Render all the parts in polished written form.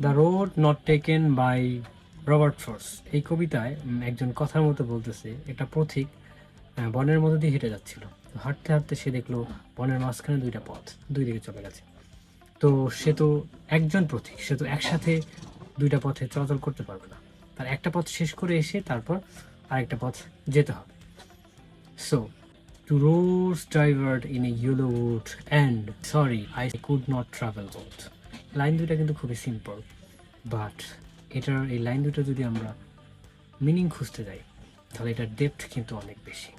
The road not taken by Robert Frost. এই কবিতায় একজন কথার মতো বলতেছে একটা পথিক বনের মধ্যে দিয়ে হেঁটে যাচ্ছিল। তো হাঁটতে হাঁটতে সে দেখলো বনের মাঝখানে দুইটা পথ দুই দিকে চলে গেছে। তো সে তো একজন পথিক, সে তো একসাথে দুইটা পথে চলাচল করতে পারবে না। তার একটা পথ শেষ করে এসে তারপর আরেকটা পথ যেতে হবে। So two roads diverged in a yellow wood and sorry I could not travel both। Line দুইটা কিন্তু খুবই সিম্পল, বাট এটার এই লাইন দুটো যদি আমরা মিনিং খুঁজতে যাই তাহলে এটার ডেপথ কিন্তু অনেক বেশি।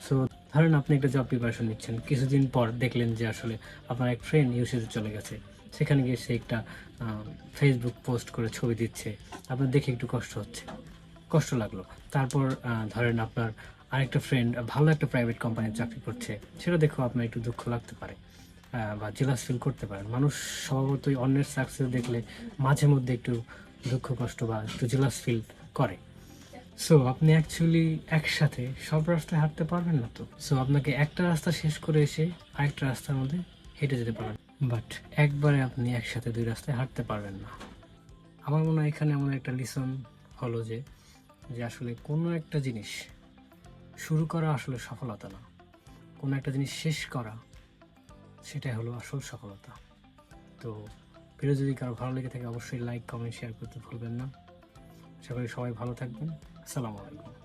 সো ধরেন আপনি একটা জব প্রিপারেশন নিচ্ছেন, কিছুদিন পর দেখলেন যে আসলে আপনার এক ফ্রেন্ড ইউএসএতে চলে গেছে, সেখানে গিয়ে সে একটা ফেসবুক পোস্ট করে ছবি দিচ্ছে, আপনার দেখে একটু কষ্ট লাগলো। তারপর ধরেন আপনার আরেকটা ফ্রেন্ড ভালো একটা প্রাইভেট কোম্পানির চাকরি করছে, সেটা দেখেও আপনার একটু দুঃখ লাগতে পারে বা জেলাস ফিল করতে পারেন। মানুষ স্বভাবতই অন্যের সাকসেস দেখলে মাঝে মধ্যে একটু দুঃখ কষ্ট বা একটু জেলাস ফিল করে। সো আপনি অ্যাকচুয়ালি একসাথে সব রাস্তায় হাঁটতে পারবেন না। তো সো আপনাকে একটা রাস্তা শেষ করে এসে আরেকটা রাস্তার মধ্যে হেঁটে যেতে পারবেন, বাট একবারে আপনি একসাথে দুই রাস্তায় হাঁটতে পারবেন না। আমার মনে হয় এখানে এমন একটা লিসন হলো যে যে আসলে কোনো একটা জিনিস শুরু করা আসলে সফলতা না, কোনো একটা জিনিস শেষ করা সেটাই হলো আসল সফলতা। তো ভিডিও যদি কারো ভালো লেগে থাকে অবশ্যই লাইক কমেন্ট শেয়ার করতে ভুলবেন না। আশা করি সবাই ভালো থাকবেন। আসসালামু আলাইকুম।